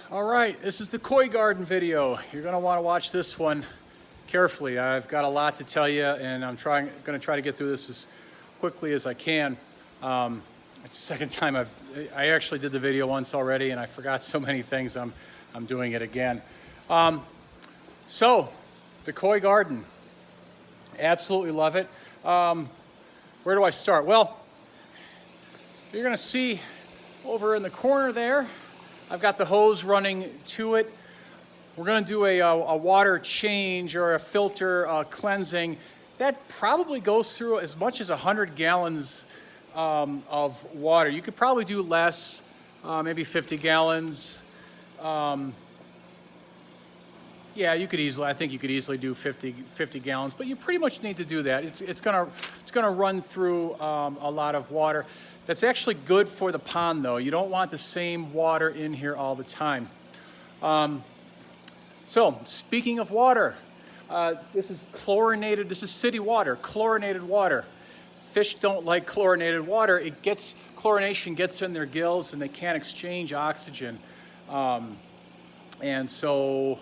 All right, this is the koi garden video. You're gonna wanna watch this one carefully. I've got a lot to tell you and I'm gonna try to get through this as quickly as I can. It's the second time I actually did the video once already and I forgot so many things, I'm doing it again. So, the koi garden, absolutely love it. Where do I start? Well, you're gonna see over in the corner there, I've got the hose running to it. We're going to do a water change or a filter cleansing. That probably goes through as much as 100 gallons of water. You could probably do less, maybe 50 gallons. Yeah, you could easily, I think you could easily do 50 gallons, but you pretty much need to do that. It's gonna run through a lot of water. That's actually good for the pond though. You don't want the same water in here all the time. So speaking of water, this is chlorinated, this is city water, chlorinated water. Fish don't like chlorinated water. Chlorination gets in their gills and they can't exchange oxygen. And so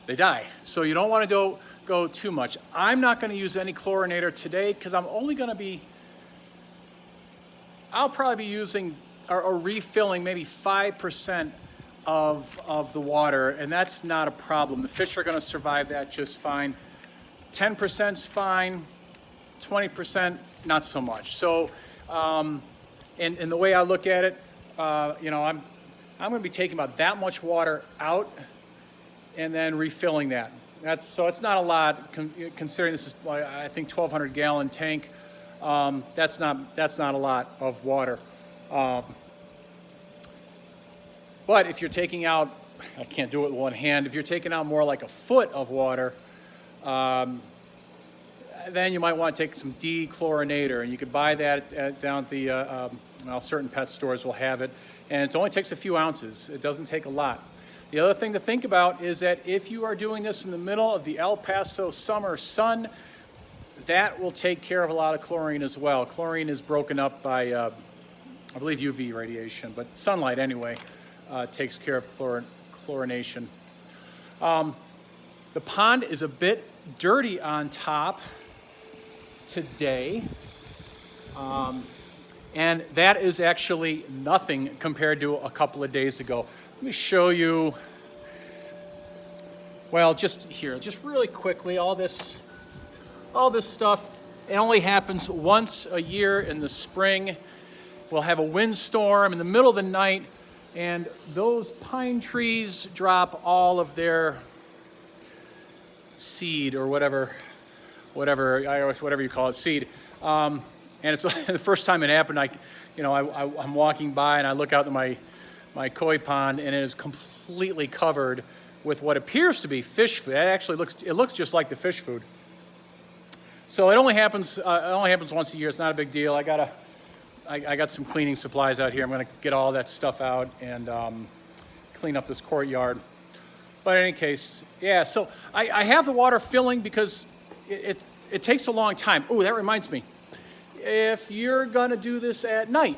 they die. So you don't want to go too much. I'm not going to use any chlorinator today because I'll probably be using or refilling maybe 5% of the water, and that's not a problem. The fish are going to survive that just fine. 10% is fine, 20% not so much. So, and the way I look at it, you know, I'm going to be taking about that much water out and then refilling that. So it's not a lot considering this is, I think, 1,200 gallon tank. That's not a lot of water. But if you're taking out, I can't do it with one hand, if you're taking out more like a foot of water, then you might want to take some dechlorinator, and you could buy that down at the, well, certain pet stores will have it, and it only takes a few ounces. It doesn't take a lot. The other thing to think about is that if you are doing this in the middle of the El Paso summer sun, that will take care of a lot of chlorine as well. Chlorine is broken up by, I believe, UV radiation, but sunlight anyway takes care of chlorination. The pond is a bit dirty on top today, and that is actually nothing compared to a couple of days ago. Let me show you, well, just really quickly, all this stuff, it only happens once a year in the spring. We'll have a windstorm in the middle of the night, and those pine trees drop all of their seed or whatever you call it, seed. And it's the first time it happened. I'm walking by and I look out to my koi pond, and it is completely covered with what appears to be fish food. It looks just like the fish food. So it only happens once a year. It's not a big deal. I got some cleaning supplies out here. I'm going to get all that stuff out and clean up this courtyard. But in any case, yeah. So I have the water filling because it takes a long time. Oh, that reminds me. If you're going to do this at night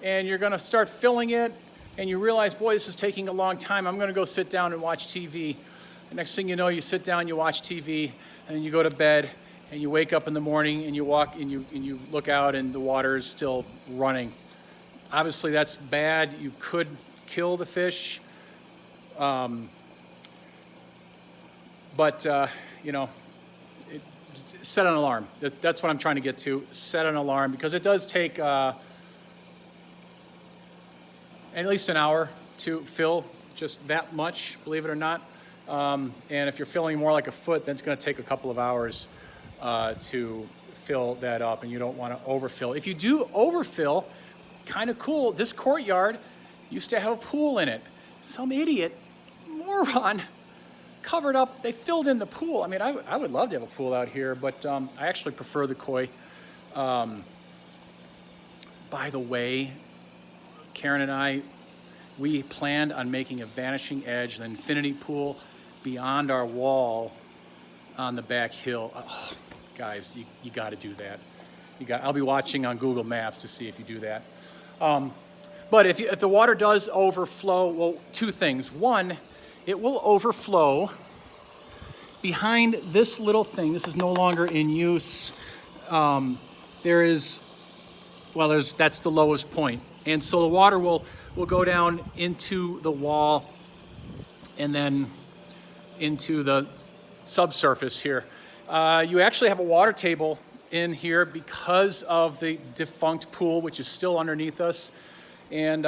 and you're going to start filling it and you realize, boy, this is taking a long time, I'm going to go sit down and watch TV. The next thing you know, you sit down, you watch TV, and then you go to bed, and you wake up in the morning, and you walk, and you look out, and the water is still running. Obviously, that's bad. You could kill the fish, but you know, set an alarm. That's what I'm trying to get to. Set an alarm, because it does take at least an hour to fill just that much, believe it or not. And if you're filling more like a foot, then it's going to take a couple of hours to fill that up, and you don't want to overfill. If you do overfill, kind of cool, this courtyard used to have a pool in it. Some idiot, moron, covered up, they filled in the pool. I mean, I would love to have a pool out here, but I actually prefer the koi. By the way, Karen and I, we planned on making a vanishing edge, an infinity pool beyond our wall on the back hill. Oh, guys, you got to do that. I'll be watching on Google Maps to see if you do that. But if the water does overflow, well, two things. One, it will overflow behind this little thing. This is no longer in use. That's the lowest point. And so the water will go down into the wall and then into the subsurface here. You actually have a water table in here because of the defunct pool, which is still underneath us. And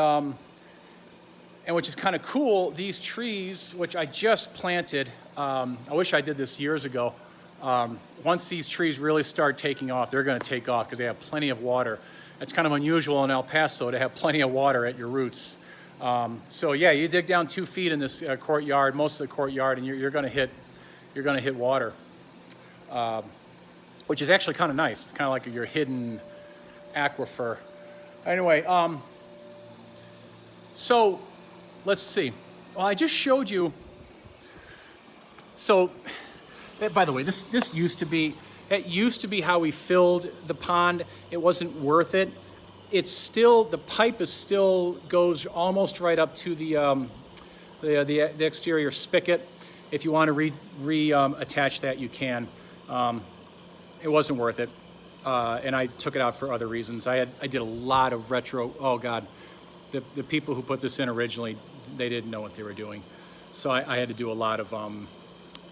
which is kind of cool, these trees, which I just planted, I wish I did this years ago. Once these trees really start taking off, they're going to take off because they have plenty of water. It's kind of unusual in El Paso to have plenty of water at your roots. So yeah, you dig down 2 feet in this courtyard, most of the courtyard, and you're going to hit water, which is actually kind of nice. It's kind of like your hidden aquifer. Anyway, so let's see. Well, I just showed you. So, by the way, this used to be. That used to be how we filled the pond. It wasn't worth it. It's still, the pipe is still goes almost right up to the exterior spigot. If you want to reattach that, you can. It wasn't worth it, and I took it out for other reasons. I did a lot of retro. Oh God, the people who put this in originally, they didn't know what they were doing, so I had to do a lot of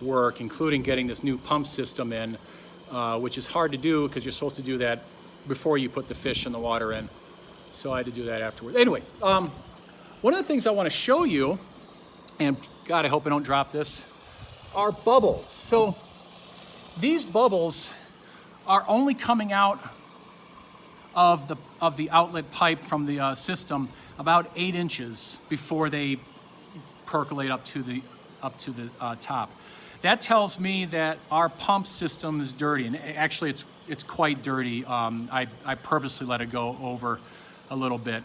work, including getting this new pump system in. Which is hard to do because you're supposed to do that before you put the fish in the water in. So I had to do that afterwards. Anyway, one of the things I want to show you, and God, I hope I don't drop this, are bubbles. So these bubbles are only coming out of the outlet pipe from the system about 8 inches before they percolate up to the top. That tells me that our pump system is dirty, and actually it's quite dirty. I purposely let it go over a little bit.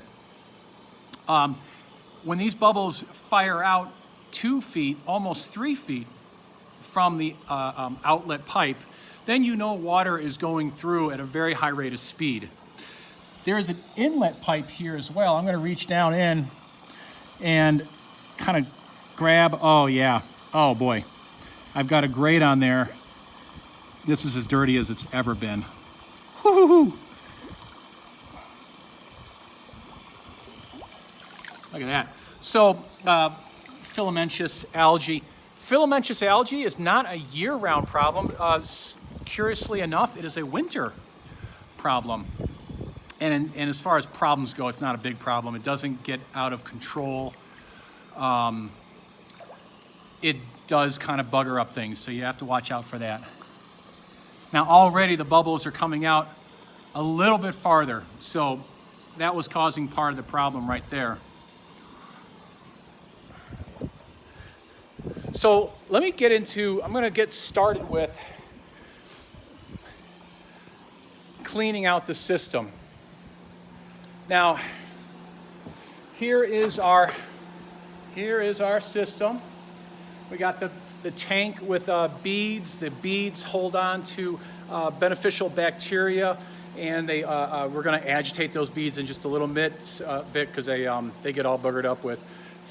When these bubbles fire out 2 feet, almost 3 feet from the outlet pipe, then you know water is going through at a very high rate of speed. There is an inlet pipe here as well. I'm going to reach down in and kind of grab, oh yeah, oh boy. I've got a grate on there. This is as dirty as it's ever been. Woo-hoo-hoo. Look at that. So, filamentous algae. Filamentous algae is not a year-round problem. Curiously enough, it is a winter problem. And as far as problems go, it's not a big problem. It doesn't get out of control. It does kind of bugger up things, so you have to watch out for that. Now already the bubbles are coming out a little bit farther, so that was causing part of the problem right there. So let me get into, I'm going to get started with cleaning out the system. Now, here is our system. We got the tank with beads. The beads hold on to beneficial bacteria, and we're going to agitate those beads in just a little bit because they get all buggered up with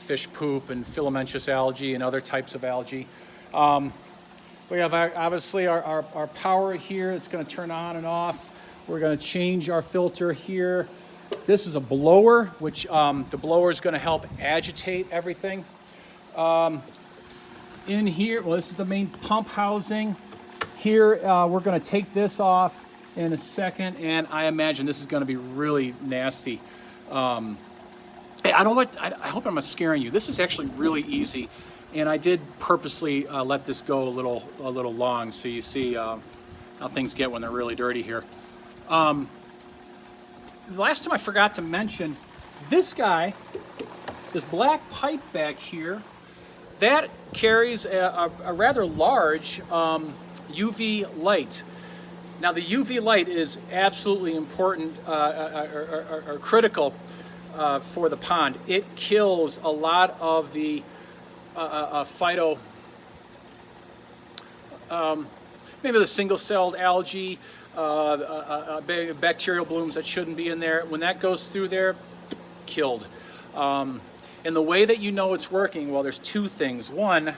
fish poop and filamentous algae and other types of algae. We have obviously our power here. It's going to turn on and off. We're going to change our filter here. This is a blower, which the blower is going to help agitate everything. In here, well, this is the main pump housing. Here, we're going to take this off in a second, and I imagine this is going to be really nasty. I hope I'm not scaring you. This is actually really easy, and I did purposely let this go a little long, so you see how things get when they're really dirty here. The last time I forgot to mention, this guy, this black pipe back here, that carries a rather large UV light. Now the UV light is absolutely important or critical for the pond. It kills a lot of the maybe the single-celled algae, bacterial blooms that shouldn't be in there. When that goes through there, killed. And the way that you know it's working, well, there's two things. One,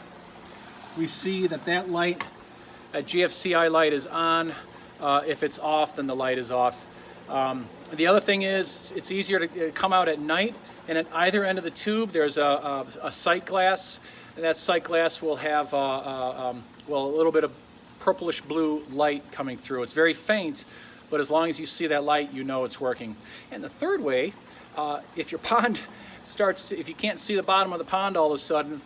we see that that light, that GFCI light is on. If it's off, then the light is off. The other thing is, it's easier to come out at night, and at either end of the tube, there's a sight glass, and that sight glass will have well, a little bit of purplish blue light coming through. It's very faint, but as long as you see that light, you know it's working. And the third way, if your pond starts to, if you can't see the bottom of the pond all of a sudden,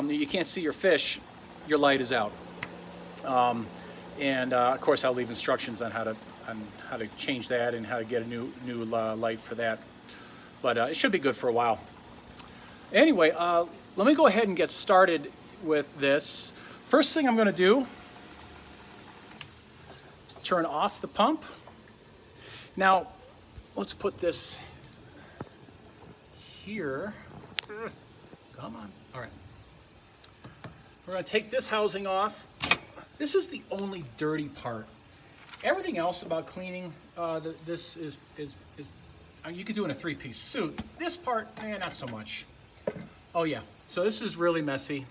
you can't see your fish, your light is out. Of course, I'll leave instructions on how to change that and how to get a new light for that. But it should be good for a while. Anyway, let me go ahead and get started with this. First thing I'm going to do, turn off the pump. Now, let's put this here. Come on. All right. We're going to take this housing off. This is the only dirty part. Everything else about cleaning this is you could do in a three-piece suit. This part, not so much. Oh yeah, so this is really messy.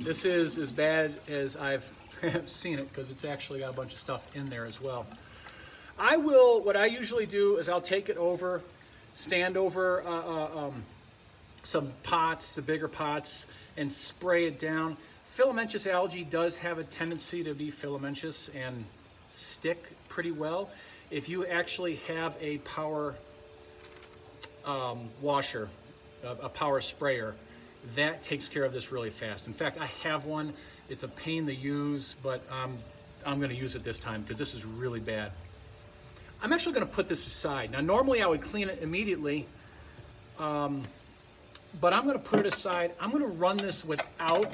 This is as bad as I've seen it because it's actually got a bunch of stuff in there as well. What I usually do is I'll take it over, stand over some pots, the bigger pots, and spray it down. Filamentous algae does have a tendency to be filamentous and stick pretty well. If you actually have a power washer, a power sprayer, that takes care of this really fast. In fact, I have one. It's a pain to use, but I'm going to use it this time because this is really bad. I'm actually going to put this aside. Now, normally I would clean it immediately, but I'm going to put it aside. I'm going to run this without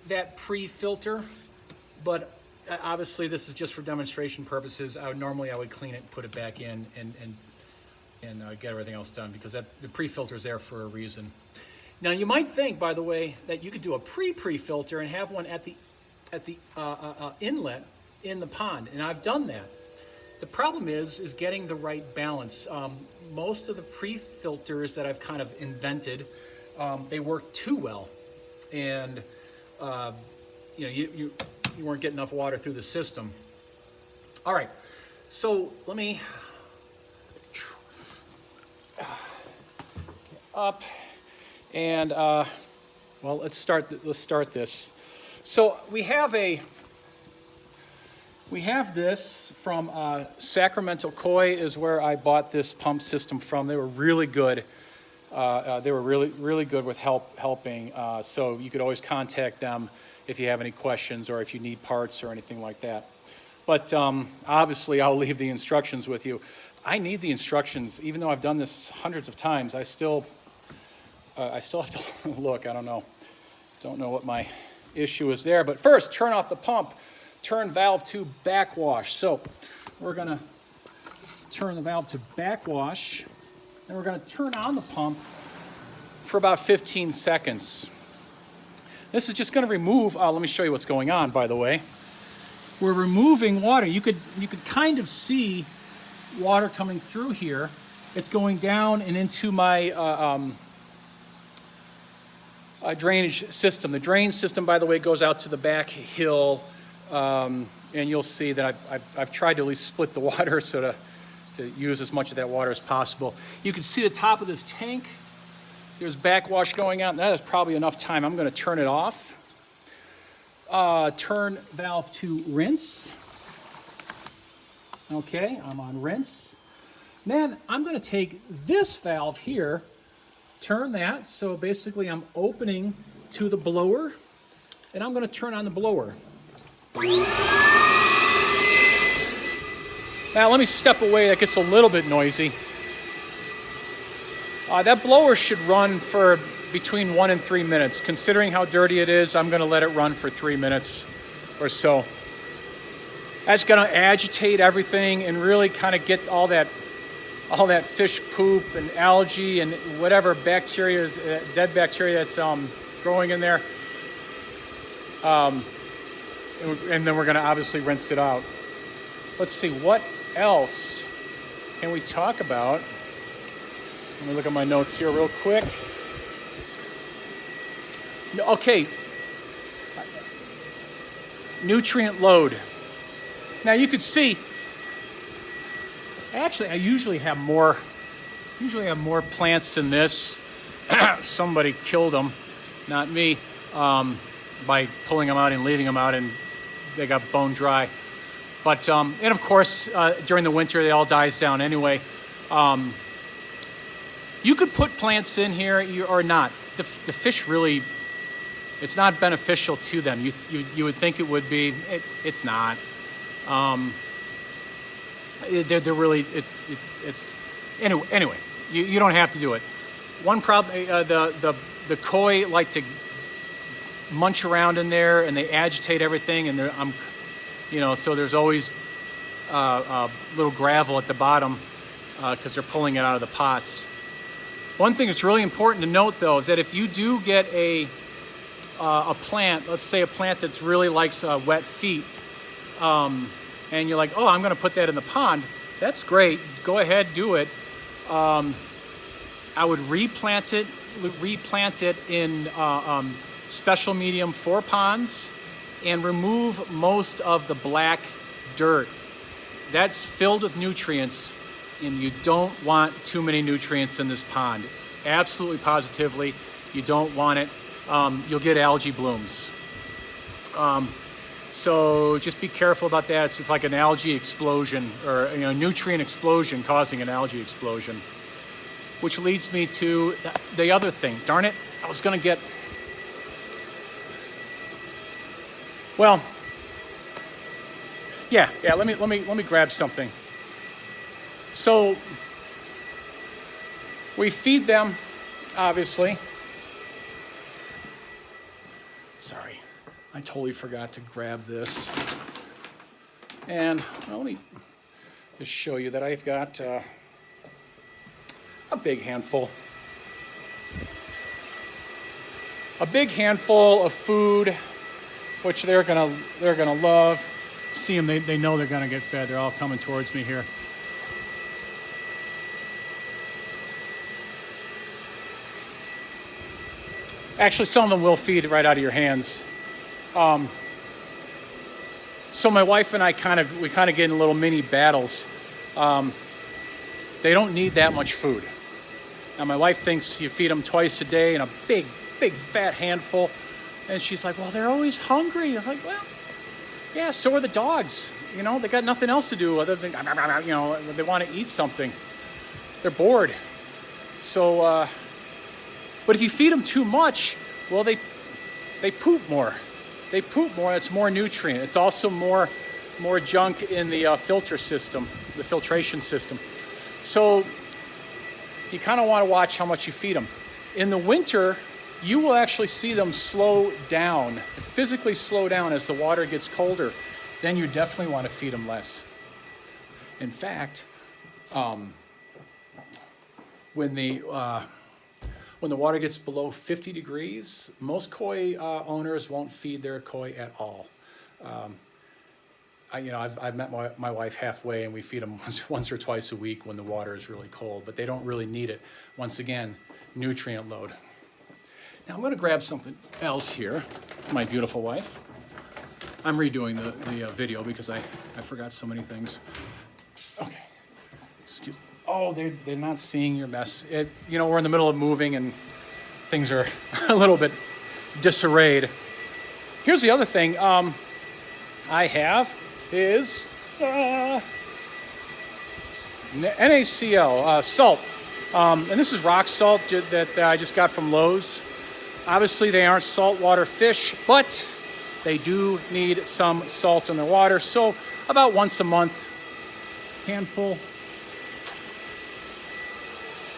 that pre-filter, but obviously this is just for demonstration purposes. Normally I would clean it and put it back in and get everything else done because the pre-filter is there for a reason. Now you might think, by the way, that you could do a pre-filter and have one at the inlet in the pond, and I've done that. The problem is getting the right balance. Most of the pre-filters that I've kind of invented, they work too well, and you weren't getting enough water through the system. All right, so let me get up and well, let's start this. So we have this from Sacramento Koi is where I bought this pump system from. They were really good. They were really good with helping. So you could always contact them if you have any questions or if you need parts or anything like that. But obviously, I'll leave the instructions with you. I need the instructions, even though I've done this hundreds of times. I still have to look. I don't know what my issue is there. But first, turn off the pump. Turn valve to backwash. So we're going to turn the valve to backwash, and we're going to turn on the pump for about 15 seconds. This is just going to remove, let me show you what's going on, by the way. We're removing water. You could kind of see water coming through here. It's going down and into my drainage system. The drain system, by the way, goes out to the back hill, and you'll see that I've tried to at least split the water so to use as much of that water as possible. You can see the top of this tank. There's backwash going out. That is probably enough time. I'm going to turn it off. Turn valve to rinse. Okay, I'm on rinse. Then I'm going to take this valve here, turn that. So basically I'm opening to the blower, and I'm going to turn on the blower. Now let me step away. That gets a little bit noisy. That blower should run for between 1 and 3 minutes. Considering how dirty it is, I'm going to let it run for 3 minutes or so. That's going to agitate everything and really kind of get all that fish poop and algae and whatever bacteria, dead bacteria that's growing in there. And then we're going to obviously rinse it out. Let's see, what else can we talk about? Let me look at my notes here real quick. Okay. Nutrient load. Now you could see, actually I usually have more plants than this. Somebody killed them, not me, by pulling them out and leaving them out, and they got bone dry. But, and of course, during the winter, they all dies down anyway. You could put plants in here or not. The fish really, it's not beneficial to them. You would think it would be. It's not. They're really, it's, anyway, you don't have to do it. One problem, the koi like to munch around in there, and they agitate everything, and so there's always little gravel at the bottom because they're pulling it out of the pots. One thing that's really important to note, though, is that if you do get a plant, let's say a plant that's really likes wet feet, and you're like, oh, I'm going to put that in the pond, that's great. Go ahead, do it. I would replant it in special medium for ponds, and remove most of the black dirt. That's filled with nutrients, and you don't want too many nutrients in this pond. Absolutely, positively, you don't want it. You'll get algae blooms. So just be careful about that. It's like an algae explosion, or nutrient explosion causing an algae explosion. Which leads me to the other thing. Darn it, I was gonna get, well, yeah, let me grab something. So we feed them, obviously. Sorry, I totally forgot to grab this. And well, let me just show you that I've got a big handful. A big handful of food, which they're gonna love. See them, they know they're gonna get fed. They're all coming towards me here. Actually, some of them will feed right out of your hands. So my wife and I kind of get in little mini battles. They don't need that much food. Now my wife thinks you feed them twice a day in a big fat handful, and she's like, well, they're always hungry. I was like, well, yeah, so are the dogs. They got nothing else to do other than, they want to eat something. They're bored. So, but if you feed them too much, well, they poop more. They poop more. It's more nutrient. It's also more junk in the filter system, the filtration system. So you kind of want to watch how much you feed them. In the winter, you will actually see them slow down, physically slow down as the water gets colder. Then you definitely want to feed them less. In fact, when the water gets below 50 degrees, most koi owners won't feed their koi at all. I've met my wife halfway, and we feed them once or twice a week when the water is really cold, but they don't really need it. Once again, nutrient load. Now I'm going to grab something else here. My beautiful wife. I'm redoing the video because I forgot so many things. Okay. Excuse me. Oh, they're not seeing your mess. We're in the middle of moving, and things are a little bit disarrayed. Here's the other thing I have is NaCl, salt. And this is rock salt that I just got from Lowe's. Obviously, they aren't saltwater fish, but they do need some salt in their water. So about once a month, handful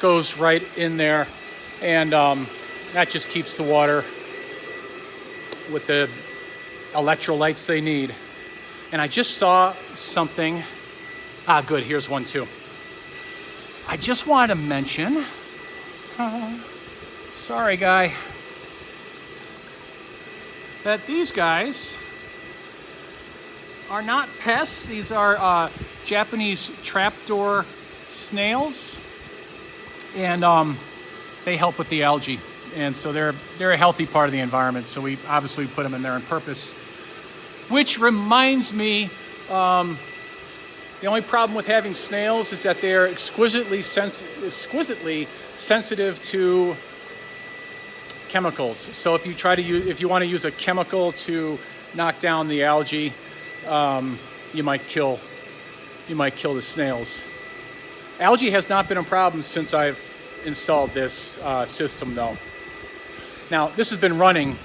goes right in there, and that just keeps the water with the electrolytes they need. And I just saw something. Good, here's one too. I just wanted to mention, sorry guy, that these guys are not pests. These are Japanese trapdoor snails. and they help with the algae. And so they're a healthy part of the environment. So we obviously put them in there on purpose. Which reminds me, the only problem with having snails is that they're exquisitely sensitive to chemicals. So if you want to use a chemical to knock down the algae, you might kill the snails. Algae has not been a problem since I've installed this system, though. Now, this has been running,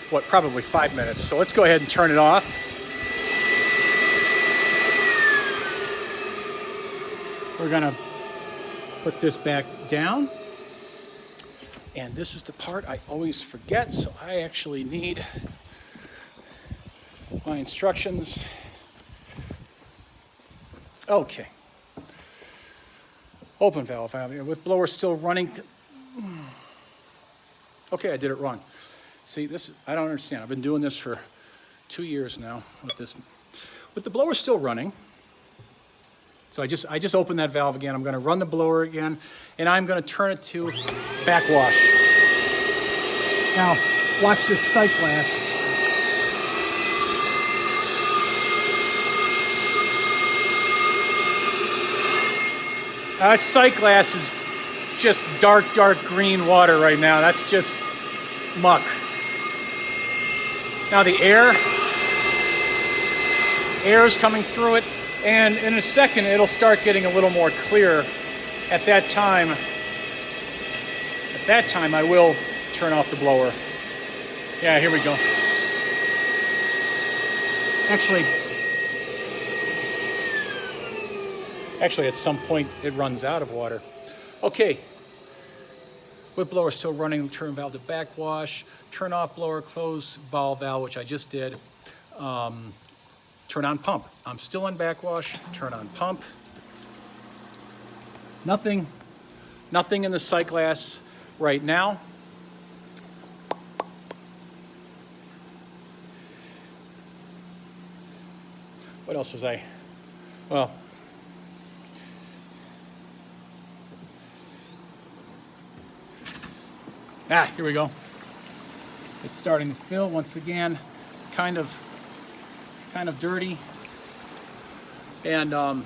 probably 5 minutes. So let's go ahead and turn it off. We're gonna put this back down. And this is the part I always forget, so I actually need my instructions. Okay. Open valve with blower still running. Okay, I did it wrong. See, I don't understand. I've been doing this for 2 years now with the blower still running. So I just opened that valve again. I'm going to run the blower again, and I'm going to turn it to backwash. Now, watch this sight glass. That sight glass is just dark green water right now. That's just muck. Now the air is coming through it, and in a second it'll start getting a little more clear. At that time I will turn off the blower. Yeah, here we go. Actually at some point it runs out of water. Okay. With blower still running, turn valve to backwash, turn off blower, close valve, which I just did. Turn on pump. I'm still on backwash, turn on pump. Nothing in the sight glass right now. What else was I? Well, here we go. It's starting to fill once again, kind of dirty. And we're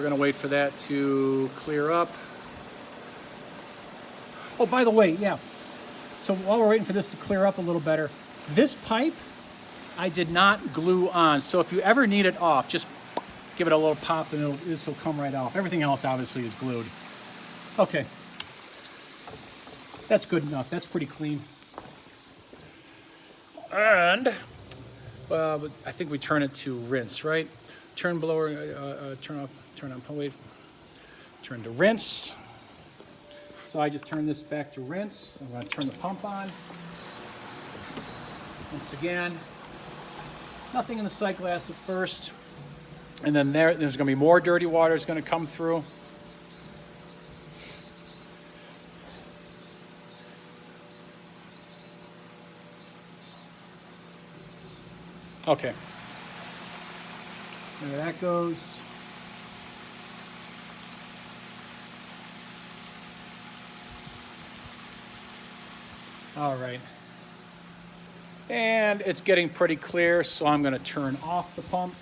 gonna wait for that to clear up. Oh, by the way, yeah. So while we're waiting for this to clear up a little better, this pipe I did not glue on. So if you ever need it off, just give it a little pop and this will come right off. Everything else obviously is glued. Okay. That's good enough. That's pretty clean. And I think we turn it to rinse, right? Turn blower, turn off, turn on, wait, turn to rinse. So I just turn this back to rinse. I'm going to turn the pump on. Once again, nothing in the sight glass at first. And then there's going to be more dirty water is going to come through. Okay. There that goes. All right. And it's getting pretty clear, so I'm going to turn off the pump.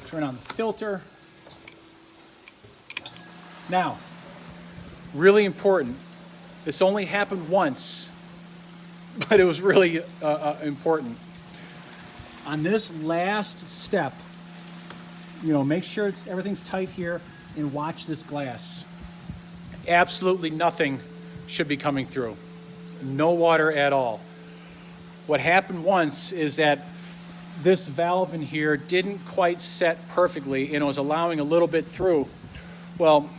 Turn on the filter. Now, really important. This only happened once, but it was really important. On this last step, make sure everything's tight here and watch this glass. Absolutely nothing should be coming through. No water at all. What happened once is that this valve in here didn't quite set perfectly and it was allowing a little bit through. Well,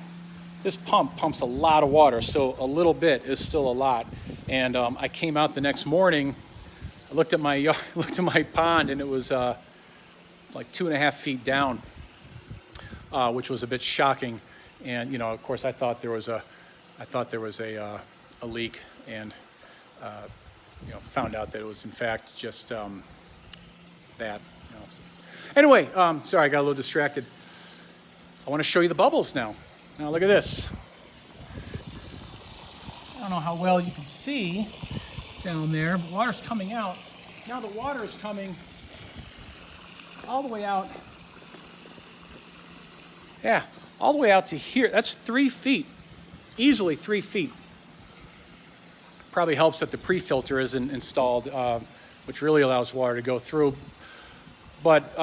this pump pumps a lot of water, so a little bit is still a lot. And I came out the next morning, I looked at my pond, and it was like 2.5 feet down, which was a bit shocking. And of course, I thought there was a leak, and found out that it was in fact just that. Anyway, sorry, I got a little distracted. I want to show you the bubbles now. Now look at this. I don't know how well you can see down there, but water's coming out. Now the water is coming all the way out. Yeah, all the way out to here. That's 3 feet, easily 3 feet. Probably helps that the pre-filter isn't installed, which really allows water to go through. But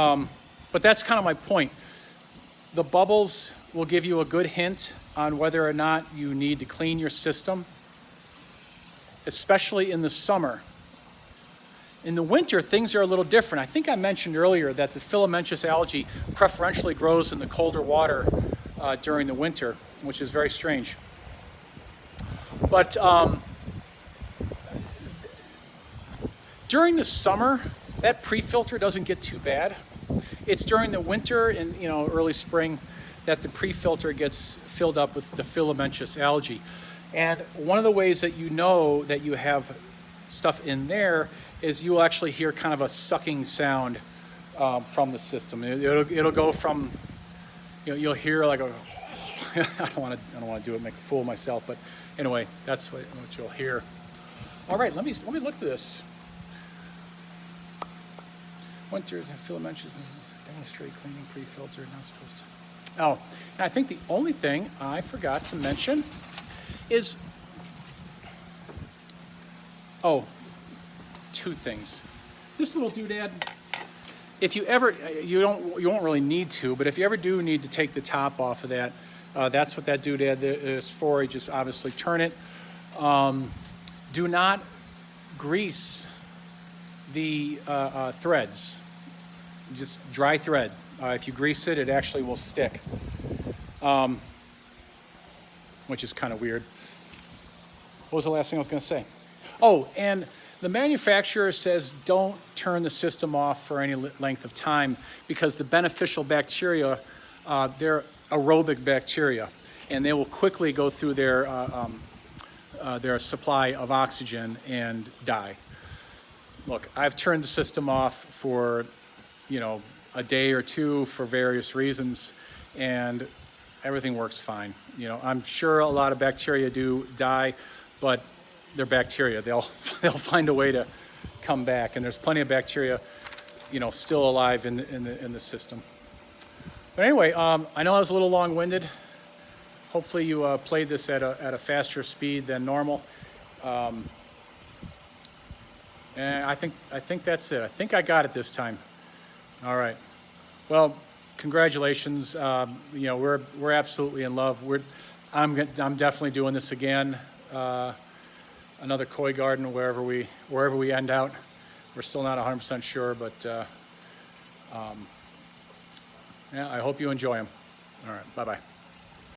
that's kind of my point. The bubbles will give you a good hint on whether or not you need to clean your system, especially in the summer. In the winter, things are a little different. I think I mentioned earlier that the filamentous algae preferentially grows in the colder water during the winter, which is very strange. But during the summer, that pre-filter doesn't get too bad. It's during the winter and early spring that the pre-filter gets filled up with the filamentous algae. And one of the ways that you know that you have stuff in there is you will actually hear kind of a sucking sound from the system. It'll go from, you'll hear like a, I don't want to do it, make a fool of myself, but anyway, that's what you'll hear. All right, let me look at this. Winter filamentous demonstrate cleaning pre-filter, not supposed to. Oh, and I think the only thing I forgot to mention is, two things. This little doodad, if you ever, you won't really need to, but if you ever do need to take the top off of that, that's what that doodad is for. You just obviously turn it. Do not grease the threads. Just dry thread. If you grease it, it actually will stick, which is kind of weird. What was the last thing I was going to say? Oh, and the manufacturer says don't turn the system off for any length of time because the beneficial bacteria, they're aerobic bacteria, and they will quickly go through their supply of oxygen and die. Look, I've turned the system off for, a day or two for various reasons, and everything works fine. I'm sure a lot of bacteria do die, but they're bacteria. They'll find a way to come back, and there's plenty of bacteria, still alive in the system. But anyway, I know I was a little long-winded. Hopefully you played this at a faster speed than normal. And I think that's it. I think I got it this time. All right. Well, congratulations. We're absolutely in love. I'm definitely doing this again. Another koi garden wherever we end out. We're still not 100% sure, but yeah, I hope you enjoy them. All right. Bye-bye.